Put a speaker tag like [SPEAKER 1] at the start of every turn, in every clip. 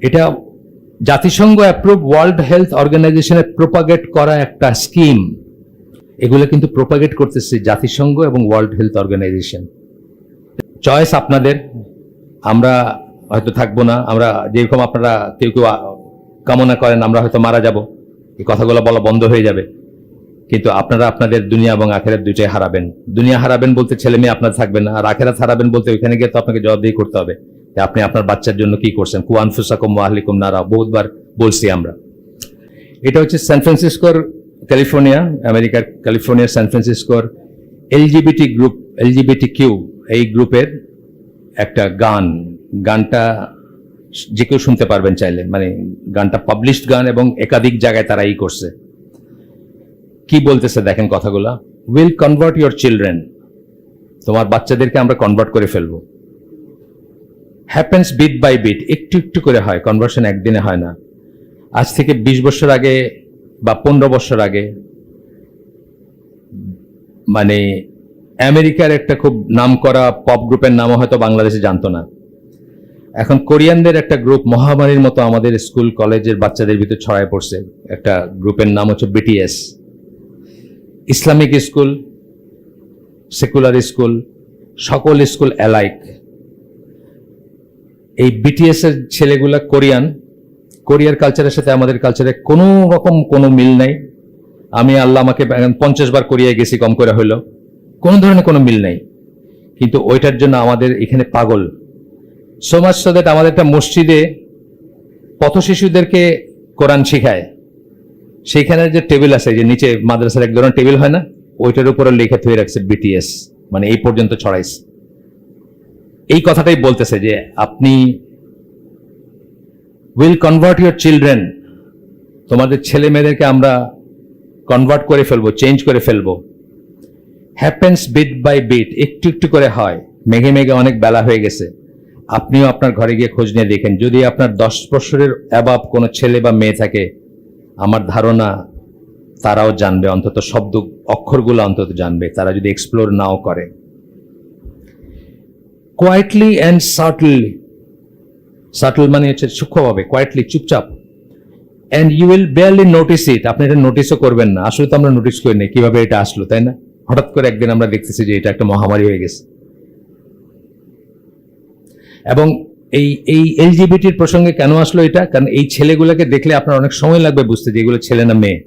[SPEAKER 1] এটা জাতিসংঘ approve world health অর্গানাইজেশনের প্রোপাগেট করা একটা স্কিম। এগুলো কিন্তু প্রোপাগেট করতেছে জাতিসংঘ এবং ওয়ার্ল্ড হেলথ অর্গানাইজেশন। চয়েস আপনাদের, আমরা হয়তো থাকবো না, আমরা যেরকম আপনারা কেউ কেউ কামনা করেন আমরা হয়তো মারা যাব, এই কথাগুলো বলা বন্ধ হয়ে যাবে, কিন্তু আপনারা আপনাদের দুনিয়া এবং আখেরাত দুইটাই হারাবেন। দুনিয়া হারাবেন বলতে ছেলে মেয়ে আপনার থাকবে না, আর আখেরাত হারাবেন বলতে ওইখানে গিয়ে তো আপনাকে জবাবদিহি করতে হবে যে আপনি আপনার বাচ্চার জন্য কি করছেন। কু আনফুসাকুম ওয়া আহলিকুম নারা বহুতবার বলছি আমরা। এটা হচ্ছে সান ফ্রান্সিসকোর, ক্যালিফোর্নিয়া, আমেরিকার ক্যালিফোর্নিয়ার সান ফ্রান্সিসকোর এলজিবিটি গ্রুপ, এলজিবিটি কিউ এই গ্রুপের একটা গানটা যে কেউ শুনতে পারবেন চাইলে, মানে গানটা পাবলিশড গান এবং একাধিক জায়গায় তারা করছে। কি বলতেছে দেখেন কথাগুলা। উইল কনভার্ট ইউর চিলড্রেন, তোমার বাচ্চাদেরকে আমরা কনভার্ট করে ফেলবো। হ্যাপেন্স বিট বাই বিট, একটু একটু করে হয়, কনভার্সন একদিনে হয় না। আজ থেকে 20 বছর আগে বা 15 বছর আগে মানে আমেরিকার একটা খুব নামকরা পপ গ্রুপের নামও হয়তো বাংলাদেশে জানতো না। এখন কোরিয়ানদের একটা গ্রুপ মহামারীর মতো আমাদের স্কুল কলেজের বাচ্চাদের ভিতর ছড়ায় পড়ছে। একটা গ্রুপের নাম হচ্ছে BTS. Islamic school, secular school, সকল স্কুল অ্যালাইক। এই বিটিএস এর ছেলেগুলা কোরিয়ার কালচারের সাথে আমাদের কালচারে কোনো রকম কোনো মিল নাই। আমি আল্লাহ আমাকে 50 বার কোরিয়ায় গেছি, কম করে হইলো, কোনো ধরনের কোনো মিল নাই। কিন্তু ওইটার জন্য আমাদের এখানে পাগল। সো মাচ সো দ্যাট আমাদের একটা মসজিদে পথ শিশুদেরকে কোরআন শিখায়, সেইখানে যে টেবিল আছে, যে নিচে মাদ্রাসার এক ধরনের টেবিল হয় না, ওইটার উপরে লেখা থুয়ে রাখছে বিটিএস, মানে এই পর্যন্ত ছড়াইছে। এই কথাটাই বলতেছে যে আপনি উইল কনভার্ট ইউর চিলড্রেন, তোমাদের ছেলে মেয়েদেরকে আমরা কনভার্ট করে ফেলবো, চেঞ্জ করে ফেলবো। হ্যাপেন্স বিট বাই বিট, একটু একটু করে হয়। মেঘে মেঘে অনেক বেলা হয়ে গেছে। আপনিও আপনার ঘরে গিয়ে খোঁজ নিয়ে দেখেন, যদি আপনার 10 বছরের অ্যাবাব কোনো ছেলে বা মেয়ে থাকে, আমার ধারণা তারাও জানবে, অন্তত শব্দ অক্ষরগুলো অন্তত জানবে, তারা যদি এক্সপ্লোর নাও করে। কোয়াইটলি অ্যান্ড সাটল মানে হচ্ছে সূক্ষ্মভাবে, কোয়াইটলি চুপচাপ। And you will barely notice it, আপনি এটা নোটিসও করবেন না। আসলে তো আমরা নোটিস করি না কিভাবে এটা আসলো, তাই না? হঠাৎ করে একদিন আমরা দেখতেছি যে এটা একটা মহামারী হয়ে গেছে। এবং এই এলজিবিটির প্রসঙ্গে কেন আসলো এটা? কারণ এই ছেলেগুলোকে দেখলে আপনার অনেক সময় লাগবে বুঝতে যে এগুলো ছেলে না মেয়ে,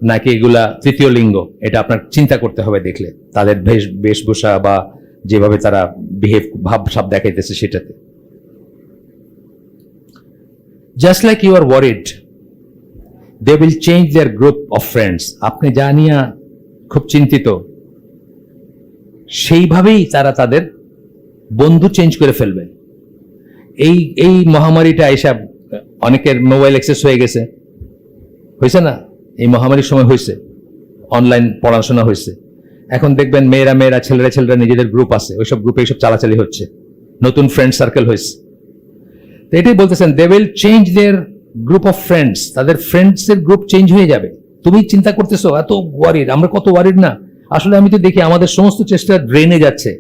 [SPEAKER 1] নাকি এগুলা তৃতীয় লিঙ্গ। এটা আপনার চিন্তা করতে হবে দেখলে, তাদের বেশভূষা বা যেভাবে তারা ভাবসাব দেখাইতেছে সেটাতে। Just like you are worried they will change their group of friends, আপনি যা নিয়ে খুব চিন্তিত সেইভাবেই তারা তাদের বন্ধু চেঞ্জ করে ফেলবে। এই মহামারীটা আইসা অনেকের মোবাইল অ্যাক্সেস হয়ে গেছে, হয়েছে না? এই মহামারীর সময় হয়েছে, অনলাইন পড়াশোনা হয়েছে। এখন দেখবেন মেয়েরা ছেলেরা নিজেদের গ্রুপ আছে, ওইসব গ্রুপে এইসব চালাচালি হচ্ছে, নতুন ফ্রেন্ড সার্কেল হয়েছে। তো এটাই বলতেছেন, they will change their group of friends, তাদের ফ্রেন্ডসের গ্রুপ চেঞ্জ হয়ে যাবে। তুমি চিন্তা করতেছো এত ওয়ারিড, আমরা কত ওয়ারিড না। আসলে আমি তো দেখি আমাদের সমস্ত চেষ্টা ড্রেনে যাচ্ছে।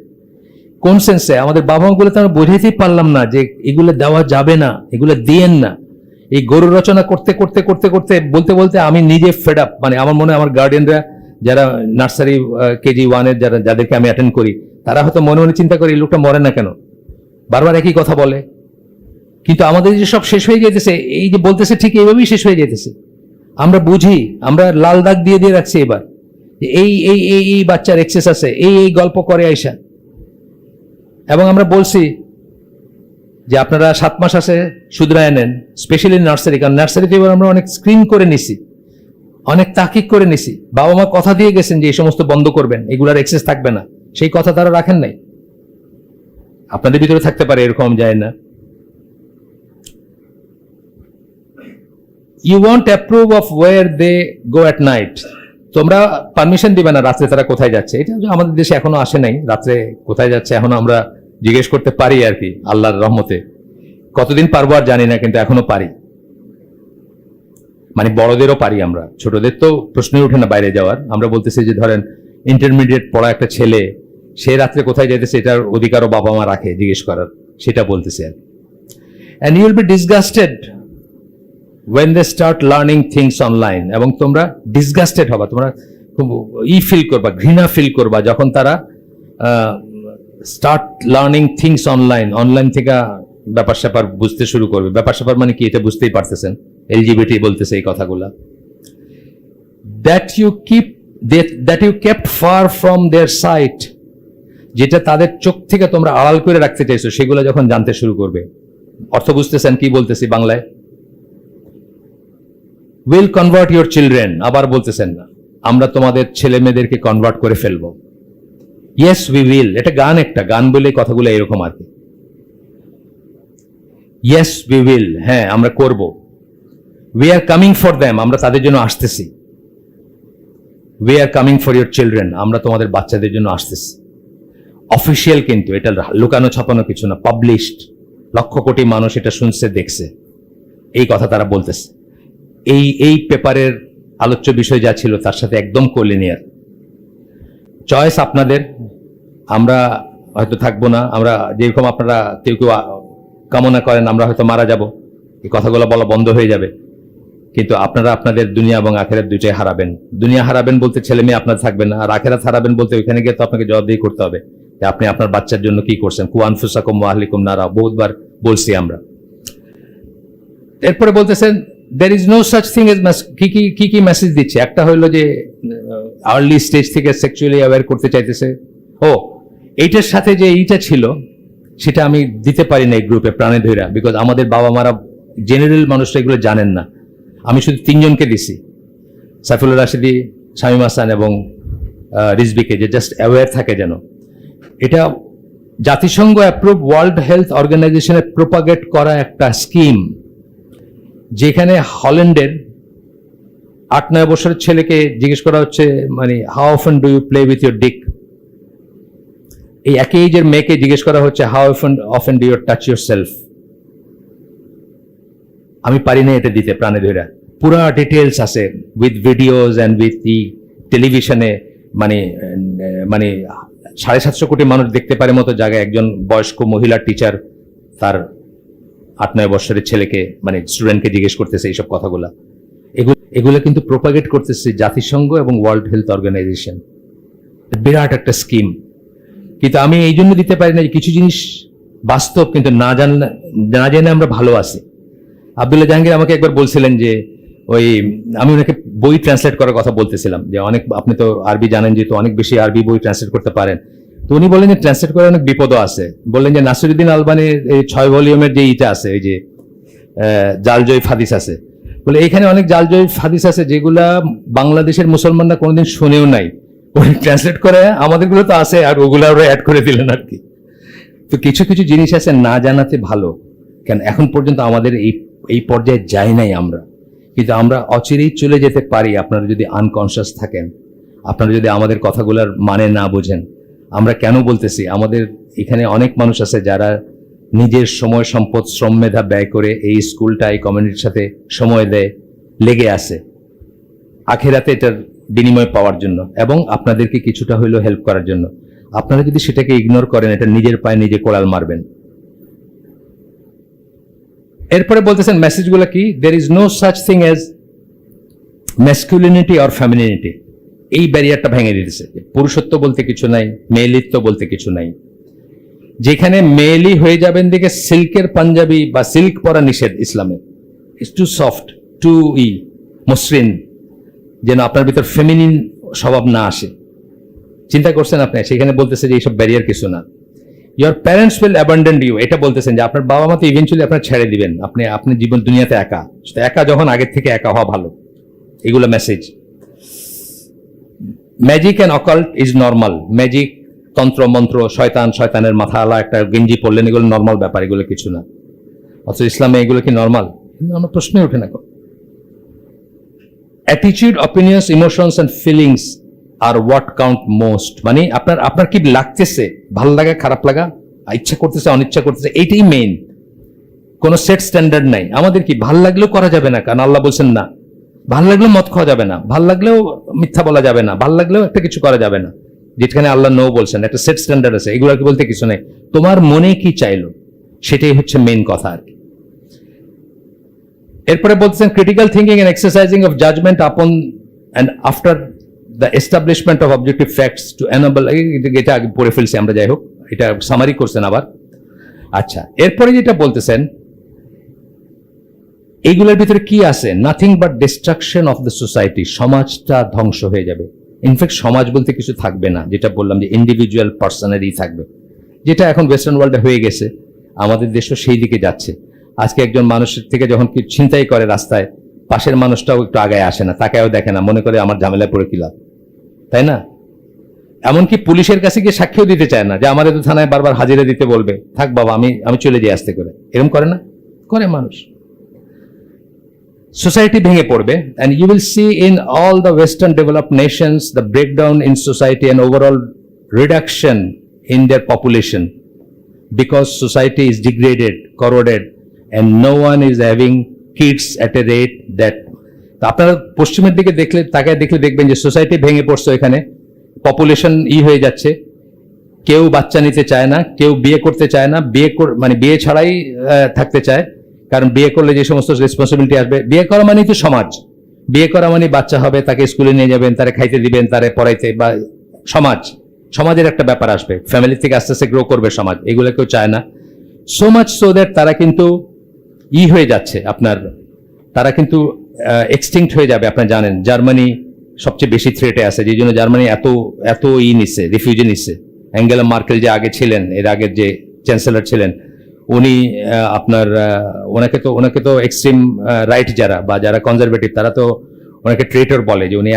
[SPEAKER 1] কোন সেন্সে? আমাদের বাবা মাগুলো তো আমরা বোঝাইতেই পারলাম না যে এগুলো দেওয়া যাবে না, এগুলো দিয়েন না। এই গরু রচনা করতে বলতে আমি নিজে ফেড আপ। মানে আমার মনে হয় আমার গার্ডিয়ানরা যারা নার্সারি কেজি 1-এর যাদেরকে আমি অ্যাটেন্ড করি, তারা হয়তো মনে মনে চিন্তা করে এই লোকটা মরে না কেন, বারবার একই কথা বলে। কিন্তু আমাদের যে সব শেষ হয়ে যেতেছে, এই যে বলতেছে ঠিক এইভাবেই শেষ হয়ে যেতেছে। আমরা বুঝি, আমরা লাল দাগ দিয়ে রাখছি এবার, এই বাচ্চার এক্সেস আছে, এই গল্প করে আইসা। এবং আমরা বলছি যে আপনারা 7 মাস আছে শুধরায় নেন, স্পেশালি নার্সারি, কারণ নার্সারিতে এবার আমরা অনেক স্ক্রিন করে নিছি, অনেক তাকিক করে নিছি। বাবা মা কথা দিয়ে গেছেন যে এই সমস্ত বন্ধ করবেন, এগুলার এক্সেস থাকবে না, সেই কথা তারা রাখেন নাই। আপনাদের ভিতরে থাকতে পারে, এরকম যায় না। You won't approve of where they go at night, তোমরা পারমিশন দিবে না রাত্রে তারা কোথায় যাচ্ছে। এটা আমাদের দেশে এখনো আসে নাই, রাত্রে কোথায় যাচ্ছে এখনো আমরা জিজ্ঞেস করতে পারি আর কি, আল্লাহর রহমতে। কতদিন পারবো আর জানি না, কিন্তু এখনো পারি। মানে বড়দেরও পারি আমরা, ছোটদের তো প্রশ্নই ওঠে না বাইরে যাওয়ার। আমরা বলতেছি যে ধরেন ইন্টারমিডিয়েট পড়া একটা ছেলে, সে রাত্রে কোথায় যেতেছে এটার অধিকারও বাবা মা রাখে জিজ্ঞেস করার, সেটা বলতেছে আর। and you will be disgusted when they start learning things online, এবং তোমরা ডিসগাস্টেড হবা, তোমরা খুব ফিল করবা, ঘৃণা ফিল করবা যখন তারা স্টার্ট লার্নিং থিংস অনলাইন থেকে ব্যাপার স্যাপার বুঝতে শুরু করবে। ব্যাপার স্যাপার মানে কি এটা বুঝতেই পারতেছেন, এলজিবিটি বলতেছে এই কথাগুলা। that you kept far from their sight, যেটা তাদের চোখ থেকে তোমরা আড়াল করে রাখতে চাইছো, সেগুলো যখন জানতে শুরু করবে। অর্থ বুঝতেছেন কি বলতেছি বাংলায়? will convert your children, আবার বলতেছেন না, আমরা তোমাদের ছেলে মেয়েদেরকে কনভার্ট করে ফেলবো। yes we will, এটা গান, একটা গান বলে কথাগুলো এরকম আর কি। yes we will, হ্যাঁ আমরা করব। we are coming for them, আমরা তাদের জন্য আসতেছি। we are coming for your children, আমরা তোমাদের বাচ্চাদের জন্য আসতেছি। অফিসিয়াল কিন্তু, এটা লুকানো ছাপানো কিছু না, পাবলিশড, লক্ষ কোটি মানুষ এটা শুনছে দেখছে, এই কথা তারা বলতেছে। এই পেপারের আলোচ্য বিষয় যা ছিল তার সাথে একদম কোলিনিয়ার। চয়েস আপনাদের, আমরা হয়তো থাকবো না, আমরা যেরকম আপনারা কেউ কেউ কামনা করেন আমরা হয়তো মারা যাব, এই কথাগুলো বলা বন্ধ হয়ে যাবে, কিন্তু আপনারা আপনাদের দুনিয়া এবং আখেরাত দুইটাই হারাবেন। দুনিয়া হারাবেন বলতে ছেলে মেয়ে আপনার থাকবে না, আর আখেরাত হারাবেন বলতে ওইখানে গিয়ে তো আপনাকে জবাবদিহি করতে হবে যে আপনি আপনার বাচ্চার জন্য কি করছেন। কু আনফুসাকুম ওয়া আহলিকুম নারা, বহুতবার বলছি আমরা। এরপরে বলতেছেন there is no such thing as কি মেসেজ দিচ্ছে, একটা হইলো যে আর্লি স্টেজ থেকে সেক্সুয়ালি অ্যাওয়্যার করতে চাইতেছে। এইটার সাথে যে এইটা ছিল সেটা আমি দিতে পারি না এই গ্রুপে প্রাণে ধইরা, বিকজ আমাদের বাবা মারা জেনারেল মানুষরা এগুলো জানেন না। আমি শুধু 3 জনকে দিছি, সাইফুল্লাহ রাশিদি, শামীম হাসান এবং রিজবিকে, যে জাস্ট অ্যাওয়্যার থাকে যেন। এটা জাতিসংঘ অ্যাপ্রুভ ওয়ার্ল্ড হেলথ অর্গানাইজেশনের প্রোপাগেট করা একটা স্কিম, যেখানে হল্যান্ডের 8-9 বছরের ছেলেকে জিজ্ঞেস করা হচ্ছে মানে how often do you play with your dick. এই একই এজের মেয়েকে জিজ্ঞেস করা হচ্ছে how often do you touch yourself. আমি পারি না এটা দিতে প্রাণে ধরে, পুরা ডিটেলস আছে with videos and with the টেলিভিশনে, মানে 750 কোটি মানুষ দেখতে পারে মতো জায়গায় একজন বয়স্ক মহিলা টিচার তার 8-9 বছরের ছেলেকে মানে স্টুডেন্টকে জিজ্ঞেস করতেছে এইসব কথাগুলা। এগুলো কিন্তু প্রোপাগেট করতেছে জাতিসংঘ এবং ওয়ার্ল্ড হেলথ অর্গানাইজেশন। বিরাট একটা স্কিম, কিন্তু আমি এই জন্য দিতে পারি না যে কিছু জিনিস বাস্তব, কিন্তু না জেনে আমরা ভালো আছি। আব্দুল্লাহ জাহাঙ্গীর আমাকে একবার বলছিলেন যে আমি ওনাকে বই ট্রান্সলেট করার কথা বলতেছিলাম, যে অনেক, আপনি তো আরবি জানেন যে, তো অনেক বেশি আরবি বই ট্রান্সলেট করতে পারেন। তো উনি বললেন যে ট্রান্সলেট করার অনেক বিপদও আছে। বললেন যে নাসিরুদ্দিন আলবানির এই 6 ভলিউমের যে ইটা আছে, এই যে জালজয়ী হাদিস আছে, বলে এখানে অনেক জালজয়ী হাদিস আছে যেগুলা বাংলাদেশের মুসলমানরা কোনোদিন শুনেও নাই, উনি ট্রান্সলেট করে আমাদেরগুলো তো আছে আর ওগুলো ওরা অ্যাড করে দিলেন আর কি। তো কিছু কিছু জিনিস আছে না জানাতে ভালো, কেন এখন পর্যন্ত আমাদের এই পর্যায়ে যাই নাই আমরা, কিন্তু আমরা অচিরেই চলে যেতে পারি আপনারা যদি আনকনসিয়াস থাকেন, আপনারা যদি আমাদের কথাগুলোর মানে না বোঝেন। আমরা কেন বলতেছি, আমাদের এখানে অনেক মানুষ আছে যারা নিজের সময় সম্পদ শ্রম মেধা ব্যয় করে এই স্কুলটা এই কমিউনিটির সাথে সময় দেয়, লেগে আছে আখেরাতে এটার বিনিময় পাওয়ার জন্য এবং আপনাদেরকে কিছুটা হইলেও হেল্প করার জন্য। আপনারা যদি সেটাকে ইগনোর করেন, এটা নিজের পায়ে নিজে কোড়াল মারবেন। এরপরে বলতেছেন মেসেজগুলো কি, there is no such thing as masculinity or femininity, এই ব্যারিয়ারটা ভেঙে দিতেছে। পুরুষত্ব বলতে কিছু নাই, মেয়েলিত্ব বলতে কিছু নাই। যেখানে মেয়েলি হয়ে যাবেন দিকে সিল্কের পাঞ্জাবি বা সিল্ক পরা নিষেধ ইসলামে, ইটস টু সফট, টু মসৃণ, যেন আপনার ভিতর ফেমিনিন স্বভাব না আসে। চিন্তা করছেন আপনি, সেখানে বলতেছে যে এইসব ব্যারিয়ার কিছু না। Your parents will abandon you, এটা বলতেছেন যে আপনার বাবা মা তো ইভেন্চুয়ালি আপনার ছেড়ে দিবেন, আপনি জীবন দুনিয়াতে একা যখন আগের থেকে একা হওয়া ভালো। এগুলো message. Magic and occult is normal, magic, তন্ত্র মন্ত্র, শয়তানের মাথা আলা একটা গেঞ্জি পড়লেন, এগুলো নর্মাল ব্যাপার, এগুলো কিছু না। অথচ ইসলামে এগুলো কি নর্মাল? আমার প্রশ্নই ওঠে না। Attitude, opinions, emotions and feelings আর হোয়াট কাউন্ট মোস্ট, মানে আপনার কি লাগতেছে, ভালো লাগা, খারাপ লাগা, ইচ্ছা করতেছে, অনিচ্ছা করতেছে, এইটাই মেইন। কোনো সেট স্ট্যান্ডার্ড নাই। আমাদের কি ভাল লাগলেও করা যাবে না, কারণ আল্লাহ বলছেন না। ভাল লাগলেও মদ খাওয়া যাবে না, ভাল লাগলেও মিথ্যা বলা যাবে না, ভাল লাগলেও একটা কিছু করা যাবে না, যেখানে আল্লাহ নো বলছেন। একটা সেট স্ট্যান্ডার্ড আছে, এগুলো কি বলতে কিছু নেই। তোমার মনে কি চাইলো সেটাই হচ্ছে মেইন কথা আর কি। এরপরে বলছেন critical thinking and exercising of judgment upon and after the establishment of objective facts to enable, এটা আগে পড়ে ফেলছি আমরা, যাই হোক এটা সামারি করছেন আবার। আচ্ছা, এরপরে যেটা বলতেছেন এইগুলোর ভিতরে কি আছে, nothing but destruction of the society, সমাজটা ধ্বংস হয়ে যাবে। ইনফ্যাক্ট সমাজ বলতে কিছু থাকবে না, যেটা বললাম যে ইন্ডিভিজুয়াল পার্সনেরই থাকবে, যেটা এখন ওয়েস্টার্ন ওয়ার্ল্ডে হয়ে গেছে, আমাদের দেশও সেই দিকে যাচ্ছে। আজকে একজন মানুষের থেকে যখন কি ছিনতাই করে রাস্তায়, পাশের মানুষটাও একটু আগায় আসে না, তাকেও দেখে না, মনে করে আমার ঝামেলায় পড়ে কি লাভ, তাই না? এমনকি পুলিশের কাছে গিয়ে সাক্ষ্য দিতে চায় না, যে আমাদের তো থানায় বারবার হাজিরা দিতে বলবে, থাক বাবা আমি চলে যাই আস্তে করে, এরকম করে না, করে মানুষ। সোসাইটি ভেঙে পড়বে, and you will see in all the western developed nations the breakdown in society and overall reduction in their population, because society is degraded, corroded, and no one is having kids at a rate that. আপনারা পশ্চিমের দিকে তাকায় দেখলে দেখবেন যে society ভেঙে পড়ছে, এখানে পপুলেশন হয়ে যাচ্ছে, কেউ বাচ্চা নিতে চায় না, কেউ বিয়ে করতে চায় না, বিয়ে ছাড়াই থাকতে চায়, কারণ বিয়ে করলে যে সমস্ত রেসপন্সিবিলিটি আসবে, বিয়ে করা মানেই তো সমাজ, বিয়ে করা মানে বাচ্চা হবে, তাকে স্কুলে নিয়ে যাবেন, তারে খাইতে দিবেন, তারে পড়াইতে, বা সমাজের একটা ব্যাপার আসবে, ফ্যামিলি থেকে আস্তে আস্তে গ্রো করবে সমাজ, এগুলো কেউ চায় না। সো মাচ সো দ্যাট তারা কিন্তু হয়ে যাচ্ছে আপনার, তারা কিন্তু এক্সটিংক্ট হয়ে যাবে। আপনারা জানেন জার্মানি সবচেয়ে বেশি থ্রেটে আছে, যেই জন্য জার্মানি এত নিচ্ছে, রিফিউজি নিচ্ছে। অ্যাঙ্গেলা মার্কেল যে আগে ছিলেন, এর আগের যে চ্যান্সেলর ছিলেন, উনি আপনার ওনাকে তো এক্সট্রিম রাইট যারা কনজারভেটিভ, তারা তো ওনাকে ট্রেটর বলে, যে উনি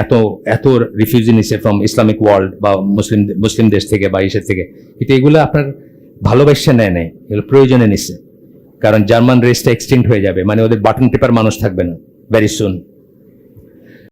[SPEAKER 1] এত রিফিউজি নিচ্ছে ফ্রম ইসলামিক ওয়ার্ল্ড বা মুসলিম দেশ থেকে বা ইসের থেকে। কিন্তু এগুলো আপনার ভালোবাসা নেয়, এগুলো প্রয়োজনে নিচ্ছে, কারণ জার্মান রেসটা এক্সটিংক্ট হয়ে যাবে, মানে ওদের বাটন টিপার মানুষ থাকবে না ভেরি সুন।